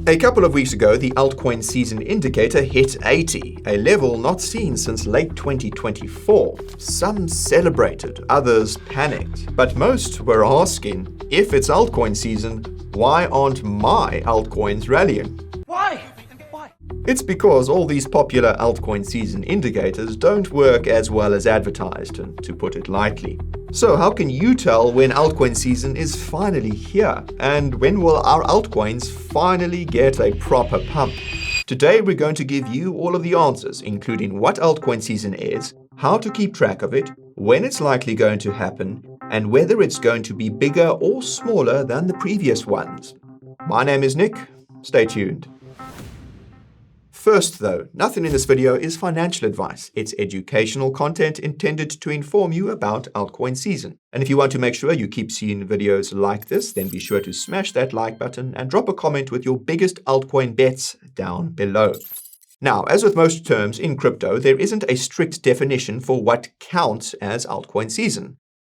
A couple of weeks ago, the altcoin season indicator hit 80, a level not seen since late 2024. Some celebrated, others panicked, but most were asking, if it's altcoin season, why aren't my altcoins rallying? Why? It's because all these popular altcoin season indicators don't work as well as advertised, to put it lightly. So how can you tell when altcoin season is finally here? And when will our altcoins finally get a proper pump? Today we're going to give you all of the answers, including what altcoin season is, how to keep track of it, when it's likely going to happen, and whether it's going to be bigger or smaller than the previous ones. My name is Nick. Stay tuned. First though, nothing in this video is financial advice. It's educational content intended to inform you about altcoin season. And if you want to make sure you keep seeing videos like this, then be sure to smash that like button and drop a comment with your biggest altcoin bets down below. Now, as with most terms in crypto, there isn't a strict definition for what counts as altcoin season.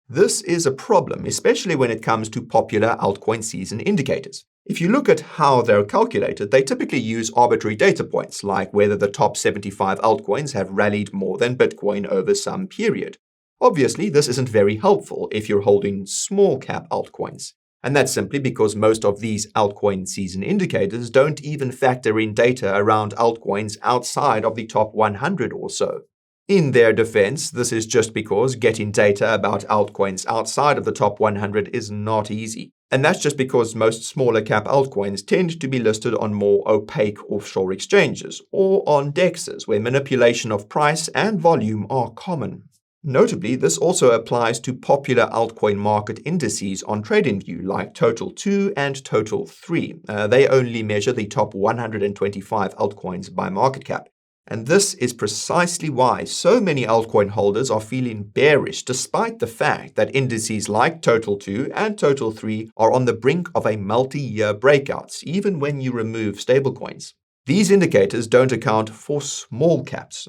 This is a problem, especially when it comes to popular altcoin season indicators. If you look at how they're calculated, they typically use arbitrary data points, like whether the top 75 altcoins have rallied more than Bitcoin over some period. Obviously, this isn't very helpful if you're holding small cap altcoins. And that's simply because most of these altcoin season indicators don't even factor in data around altcoins outside of the top 100 or so. In their defense, this is just because getting data about altcoins outside of the top 100 is not easy. And that's just because most smaller cap altcoins tend to be listed on more opaque offshore exchanges, or on DEXs, where manipulation of price and volume are common. Notably, this also applies to popular altcoin market indices on TradingView, like Total 2 and Total 3. They only measure the top 125 altcoins by market cap. And this is precisely why so many altcoin holders are feeling bearish, despite the fact that indices like Total 2 and Total 3 are on the brink of a multi-year breakouts, even when you remove stablecoins. These indicators don't account for small caps.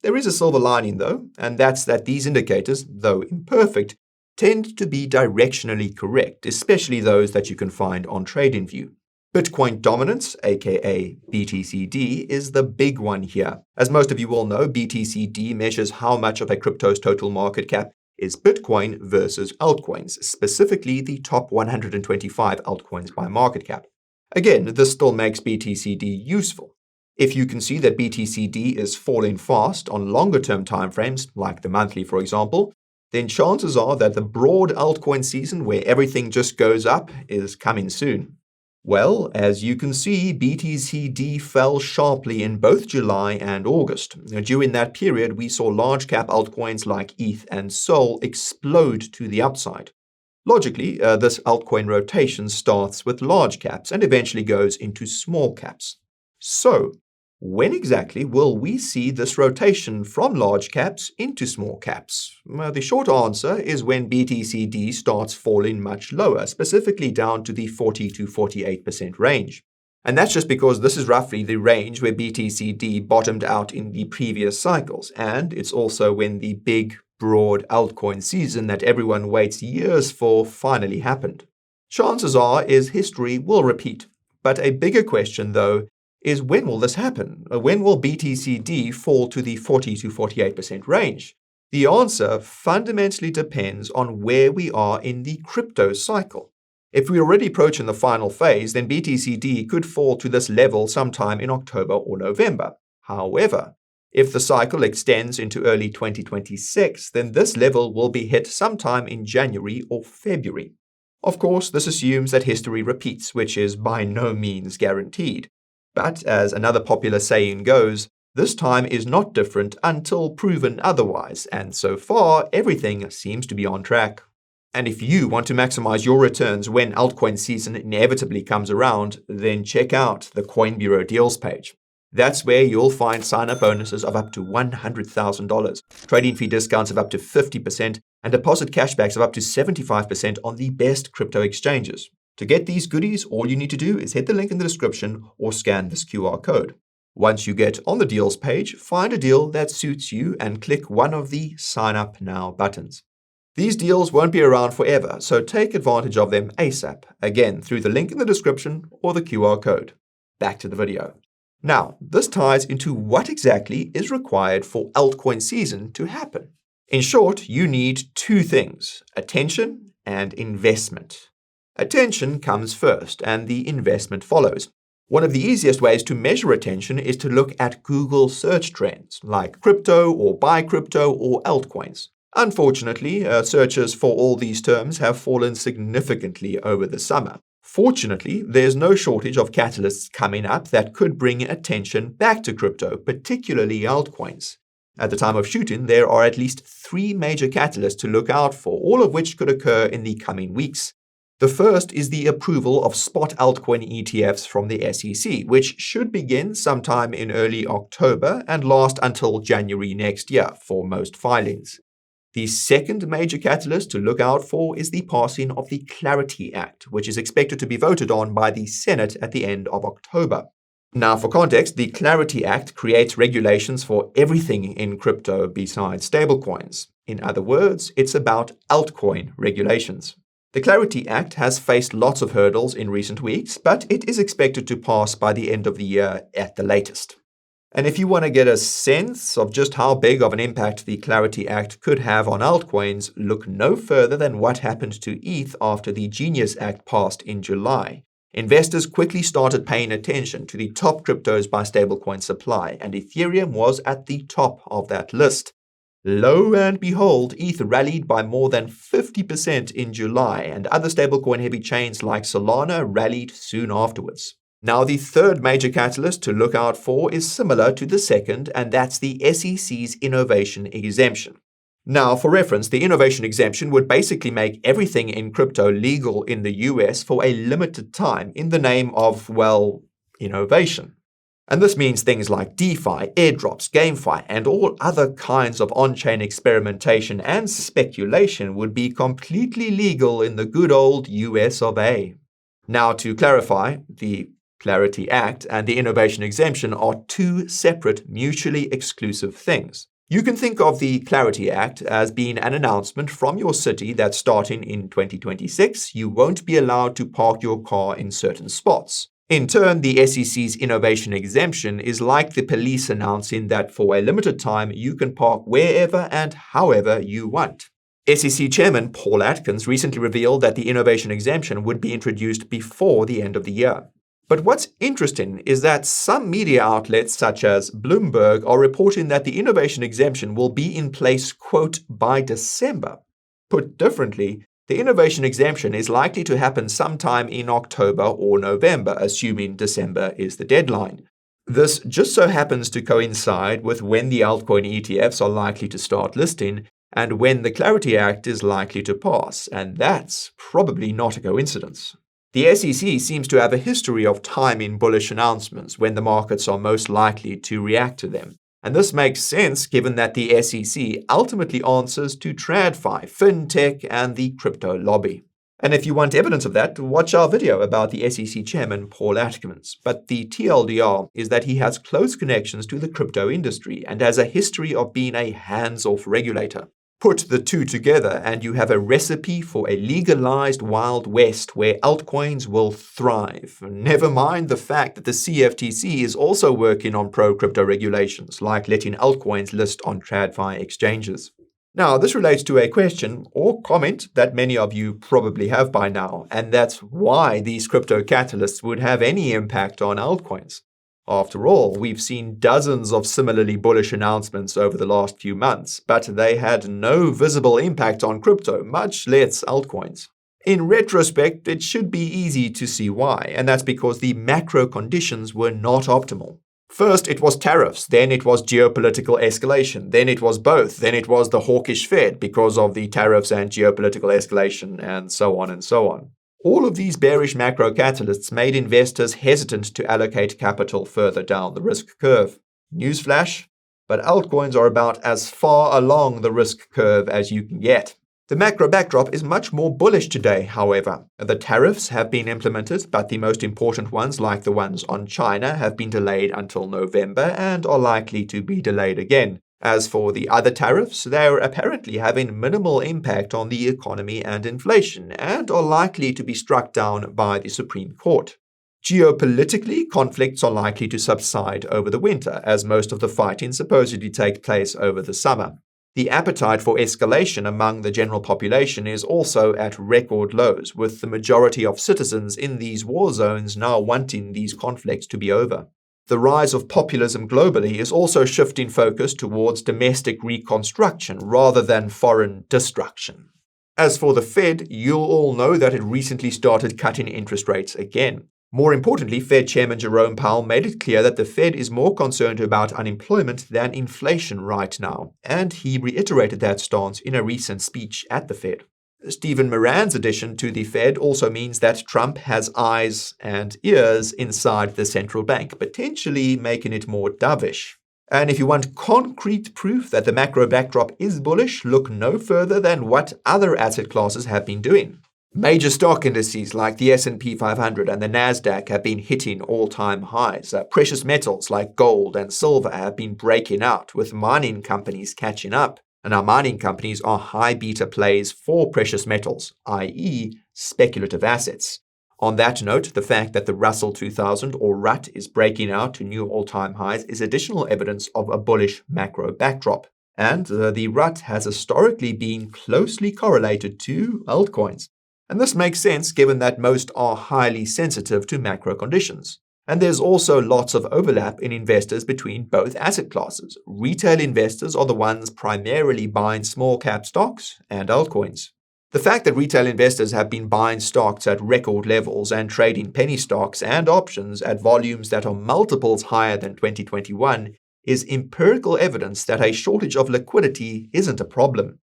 There is a silver lining though, and that's that these indicators, though imperfect, tend to be directionally correct, especially those that you can find on TradingView. Bitcoin dominance, aka BTCD, is the big one here. As most of you all know, BTCD measures how much of a crypto's total market cap is Bitcoin versus altcoins, specifically the top 125 altcoins by market cap. Again, this still makes BTCD useful. If you can see that BTCD is falling fast on longer-term timeframes, like the monthly for example, then chances are that the broad altcoin season where everything just goes up is coming soon. Well, as you can see, BTCD fell sharply in both July and August. During that period, we saw large cap altcoins like ETH and SOL explode to the upside. Logically, this altcoin rotation starts with large caps and eventually goes into small caps. So, when exactly will we see this rotation from large caps into small caps? The short answer is when BTCD starts falling much lower, specifically down to the 40 to 48% range. And that's just because this is roughly the range where BTCD bottomed out in the previous cycles, and it's also when the big, broad altcoin season that everyone waits years for finally happened. Chances are is history will repeat. But a bigger question, though, is when will this happen? When will BTCD fall to the 40 to 48% range? The answer fundamentally depends on where we are in the crypto cycle. If we're already approaching the final phase, then BTCD could fall to this level sometime in October or November. However, if the cycle extends into early 2026, then this level will be hit sometime in January or February. Of course, this assumes that history repeats, which is by no means guaranteed. But as another popular saying goes, this time is not different until proven otherwise, and so far, everything seems to be on track. And if you want to maximize your returns when altcoin season inevitably comes around, then check out the Coin Bureau deals page. That's where you'll find sign-up bonuses of up to $100,000, trading fee discounts of up to 50%, and deposit cashbacks of up to 75% on the best crypto exchanges. To get these goodies, all you need to do is hit the link in the description or scan this QR code. Once you get on the deals page, find a deal that suits you and click one of the Sign Up Now buttons. These deals won't be around forever, so take advantage of them ASAP, again through the link in the description or the QR code. back to the video. Now, this ties into what exactly is required for altcoin season to happen. In short, you need two things: attention and investment. Attention comes first, and the investment follows. One of the easiest ways to measure attention is to look at Google search trends, like crypto or buy crypto or altcoins. Unfortunately, searches for all these terms have fallen significantly over the summer. Fortunately, there's no shortage of catalysts coming up that could bring attention back to crypto, particularly altcoins. At the time of shooting, there are at least 3 major catalysts to look out for, all of which could occur in the coming weeks. The first is the approval of spot altcoin ETFs from the SEC, which should begin sometime in early October and last until January next year for most filings. The second major catalyst to look out for is the passing of the Clarity Act, which is expected to be voted on by the Senate at the end of October. Now, for context, the Clarity Act creates regulations for everything in crypto besides stablecoins. In other words, it's about altcoin regulations. The Clarity Act has faced lots of hurdles in recent weeks, but it is expected to pass by the end of the year at the latest. And if you want to get a sense of just how big of an impact the Clarity Act could have on altcoins, look no further than what happened to ETH after the Genius Act passed in July. Investors quickly started paying attention to the top cryptos by stablecoin supply, and Ethereum was at the top of that list. Lo and behold, ETH rallied by more than 50% in July, and other stablecoin-heavy chains like Solana rallied soon afterwards. Now, the third major catalyst to look out for is similar to the second, and that's the SEC's innovation exemption. Now, for reference, the innovation exemption would basically make everything in crypto legal in the US for a limited time in the name of, well, innovation. And this means things like DeFi, airdrops, GameFi, and all other kinds of on-chain experimentation and speculation would be completely legal in the good old US of A. Now, to clarify, the Clarity Act and the innovation exemption are two separate, mutually exclusive things. You can think of the Clarity Act as being an announcement from your city that starting in 2026, you won't be allowed to park your car in certain spots. In turn, the SEC's innovation exemption is like the police announcing that for a limited time you can park wherever and however you want. SEC Chairman Paul Atkins recently revealed that the innovation exemption would be introduced before the end of the year. But what's interesting is that some media outlets such as Bloomberg are reporting that the innovation exemption will be in place, quote, by December. Put differently, the innovation exemption is likely to happen sometime in October or November, assuming December is the deadline. This just so happens to coincide with when the altcoin ETFs are likely to start listing and when the Clarity Act is likely to pass, and that's probably not a coincidence. The SEC seems to have a history of timing bullish announcements when the markets are most likely to react to them. And this makes sense given that the SEC ultimately answers to TradFi, FinTech, and the crypto lobby. And if you want evidence of that, watch our video about the SEC chairman Paul Atkins. But the TLDR is that he has close connections to the crypto industry and has a history of being a hands-off regulator. Put the two together and you have a recipe for a legalized Wild West where altcoins will thrive. Never mind the fact that the CFTC is also working on pro-crypto regulations, like letting altcoins list on TradFi exchanges. Now, this relates to a question or comment that many of you probably have by now, and that's why these crypto catalysts would have any impact on altcoins. After all, we've seen dozens of similarly bullish announcements over the last few months, but they had no visible impact on crypto, much less altcoins. In retrospect, it should be easy to see why, and that's because the macro conditions were not optimal. First, it was tariffs, then it was geopolitical escalation, then it was both, then it was the hawkish Fed because of the tariffs and geopolitical escalation, and so on and so on. All of these bearish macro catalysts made investors hesitant to allocate capital further down the risk curve. Newsflash, but altcoins are about as far along the risk curve as you can get. The macro backdrop is much more bullish today, however. The tariffs have been implemented, but the most important ones, like the ones on China, have been delayed until November and are likely to be delayed again. As for the other tariffs, they are apparently having minimal impact on the economy and inflation, and are likely to be struck down by the Supreme Court. Geopolitically, conflicts are likely to subside over the winter, as most of the fighting supposedly takes place over the summer. The appetite for escalation among the general population is also at record lows, with the majority of citizens in these war zones now wanting these conflicts to be over. The rise of populism globally is also shifting focus towards domestic reconstruction rather than foreign destruction. As for the Fed, you'll all know that it recently started cutting interest rates again. More importantly, Fed Chairman Jerome Powell made it clear that the Fed is more concerned about unemployment than inflation right now, and he reiterated that stance in a recent speech at the Fed. Stephen Moran's addition to the Fed also means that Trump has eyes and ears inside the central bank, potentially making it more dovish. And if you want concrete proof that the macro backdrop is bullish, look no further than what other asset classes have been doing. Major stock indices like the S&P 500 and the Nasdaq have been hitting all-time highs. Precious metals like gold and silver have been breaking out, with mining companies catching up. And our mining companies are high beta plays for precious metals, i.e. speculative assets. On that note, the fact that the Russell 2000 or RUT is breaking out to new all-time highs is additional evidence of a bullish macro backdrop. And the RUT has historically been closely correlated to altcoins. And this makes sense given that most are highly sensitive to macro conditions. And there's also lots of overlap in investors between both asset classes. Retail investors are the ones primarily buying small cap stocks and altcoins. The fact that retail investors have been buying stocks at record levels and trading penny stocks and options at volumes that are multiples higher than 2021 is empirical evidence that a shortage of liquidity isn't a problem.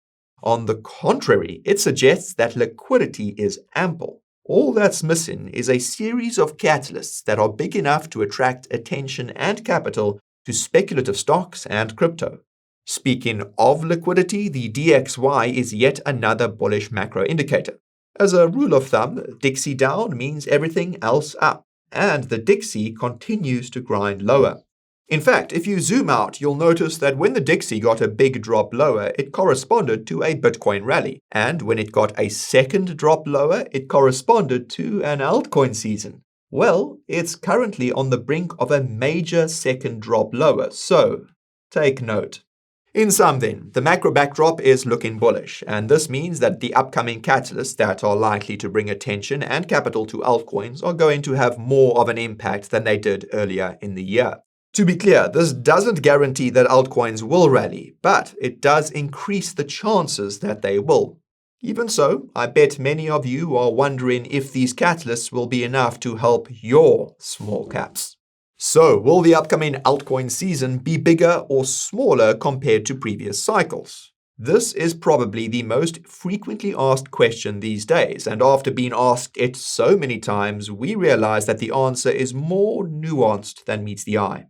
On the contrary, it suggests that liquidity is ample. All that's missing is a series of catalysts that are big enough to attract attention and capital to speculative stocks and crypto. Speaking of liquidity, the DXY is yet another bullish macro indicator. As a rule of thumb, Dixie down means everything else up, and the Dixie continues to grind lower. In fact, if you zoom out, you'll notice that when the Dixie got a big drop lower, it corresponded to a Bitcoin rally. And when it got a second drop lower, it corresponded to an altcoin season. Well, it's currently on the brink of a major second drop lower, so take note. In sum then, the macro backdrop is looking bullish, and this means that the upcoming catalysts that are likely to bring attention and capital to altcoins are going to have more of an impact than they did earlier in the year. To be clear, this doesn't guarantee that altcoins will rally, but it does increase the chances that they will. Even so, I bet many of you are wondering if these catalysts will be enough to help your small caps. So, will the upcoming altcoin season be bigger or smaller compared to previous cycles? This is probably the most frequently asked question these days, and after being asked it so many times, we realize that the answer is more nuanced than meets the eye.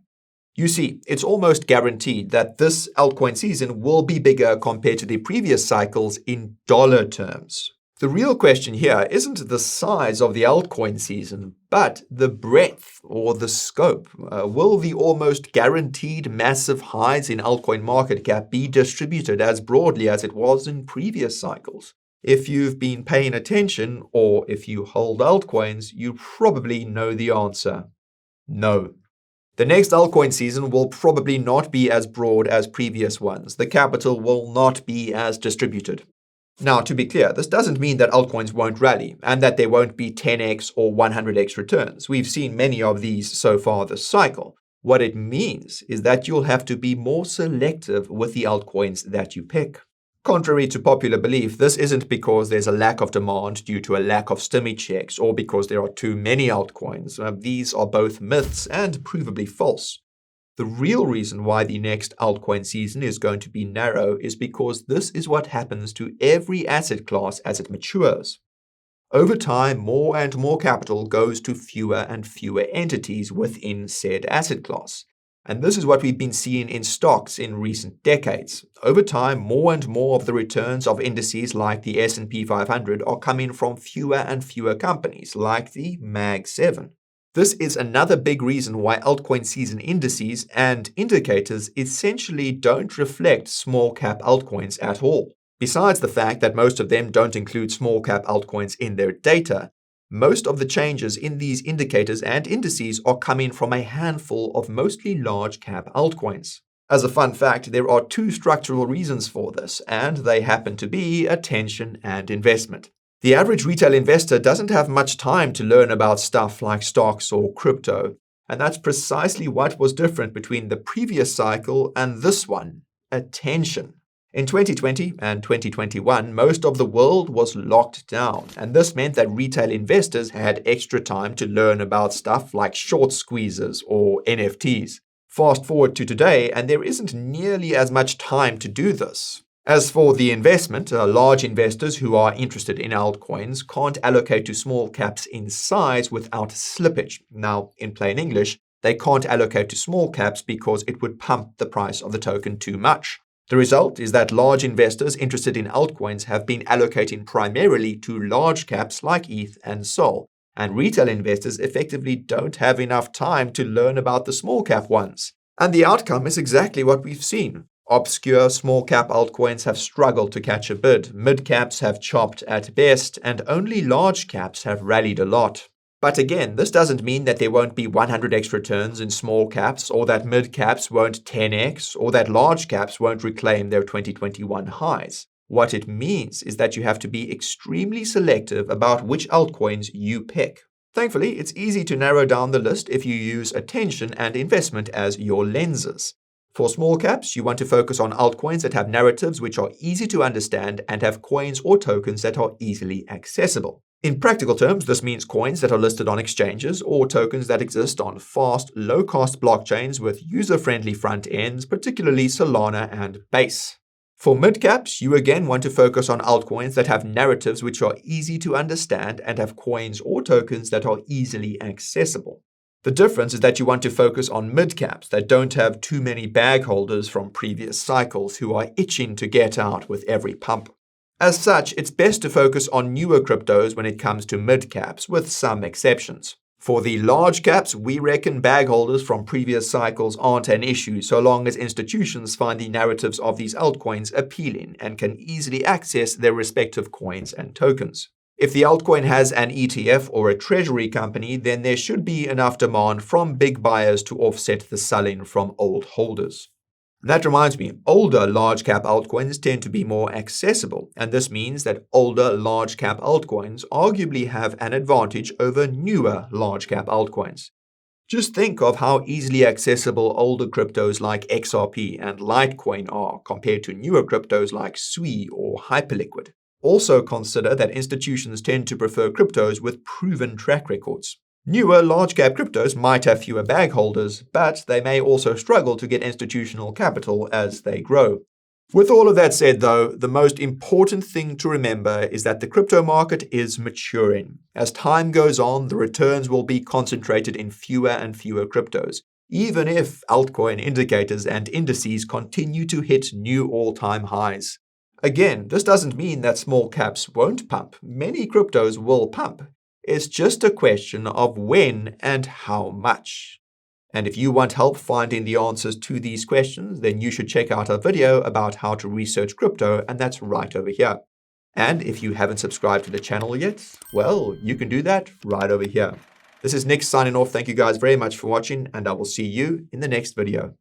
You see, it's almost guaranteed that this altcoin season will be bigger compared to the previous cycles in dollar terms. The real question here isn't the size of the altcoin season, but the breadth or the scope. Will the almost guaranteed massive highs in altcoin market cap be distributed as broadly as it was in previous cycles? If you've been paying attention, or if you hold altcoins, you probably know the answer. No. The next altcoin season will probably not be as broad as previous ones. The capital will not be as distributed. Now, to be clear, this doesn't mean that altcoins won't rally and that there won't be 10x or 100x returns. We've seen many of these so far this cycle. What it means is that you'll have to be more selective with the altcoins that you pick. Contrary to popular belief, this isn't because there's a lack of demand due to a lack of stimmy checks or because there are too many altcoins. These are both myths and provably false. The real reason why the next altcoin season is going to be narrow is because this is what happens to every asset class as it matures. Over time, more and more capital goes to fewer and fewer entities within said asset class. And this is what we've been seeing in stocks in recent decades. Over time, more and more of the returns of indices like the S&P 500 are coming from fewer and fewer companies, like the Mag 7. This is another big reason why altcoin season indices and indicators essentially don't reflect small cap altcoins at all. Besides the fact that most of them don't include small cap altcoins in their data, Most of the changes in these indicators and indices are coming from a handful of mostly large cap altcoins. As a fun fact, there are two structural reasons for this, and they happen to be attention and investment. The average retail investor doesn't have much time to learn about stuff like stocks or crypto, and that's precisely what was different between the previous cycle and this one: attention. In 2020 and 2021, most of the world was locked down, and this meant that retail investors had extra time to learn about stuff like short squeezes or NFTs. Fast forward to today, and there isn't nearly as much time to do this. As for the investment, large investors who are interested in altcoins can't allocate to small caps in size without slippage. Now, in plain English, they can't allocate to small caps because it would pump the price of the token too much. The result is that large investors interested in altcoins have been allocating primarily to large caps like ETH and SOL, and retail investors effectively don't have enough time to learn about the small cap ones. And the outcome is exactly what we've seen. Obscure small cap altcoins have struggled to catch a bid, mid caps have chopped at best, and only large caps have rallied a lot. But again, this doesn't mean that there won't be 100x returns in small caps, or that mid caps won't 10x, or that large caps won't reclaim their 2021 highs. What it means is that you have to be extremely selective about which altcoins you pick. Thankfully, it's easy to narrow down the list if you use attention and investment as your lenses. For small caps, you want to focus on altcoins that have narratives which are easy to understand and have coins or tokens that are easily accessible. In practical terms, this means coins that are listed on exchanges or tokens that exist on fast, low-cost blockchains with user-friendly front ends, particularly Solana and Base. For mid-caps, you again want to focus on altcoins that have narratives which are easy to understand and have coins or tokens that are easily accessible. The difference is that you want to focus on mid-caps that don't have too many bag holders from previous cycles who are itching to get out with every pump. As such, it's best to focus on newer cryptos when it comes to mid-caps, with some exceptions. For the large caps, we reckon bag holders from previous cycles aren't an issue so long as institutions find the narratives of these altcoins appealing and can easily access their respective coins and tokens. If the altcoin has an ETF or a treasury company, then there should be enough demand from big buyers to offset the selling from old holders. That reminds me, older large cap altcoins tend to be more accessible, and this means that older large cap altcoins arguably have an advantage over newer large cap altcoins. Just think of how easily accessible older cryptos like XRP and Litecoin are compared to newer cryptos like SUI or Hyperliquid. Also consider that institutions tend to prefer cryptos with proven track records. Newer large-cap cryptos might have fewer bag holders, but they may also struggle to get institutional capital as they grow. With all of that said, though, the most important thing to remember is that the crypto market is maturing. As time goes on, the returns will be concentrated in fewer and fewer cryptos, even if altcoin indicators and indices continue to hit new all-time highs. Again, this doesn't mean that small caps won't pump. Many cryptos will pump. It's just a question of when and how much. And if you want help finding the answers to these questions, then you should check out our video about how to research crypto, and that's right over here. And if you haven't subscribed to the channel yet, well, you can do that right over here. This is Nick signing off. Thank you guys very much for watching, and I will see you in the next video.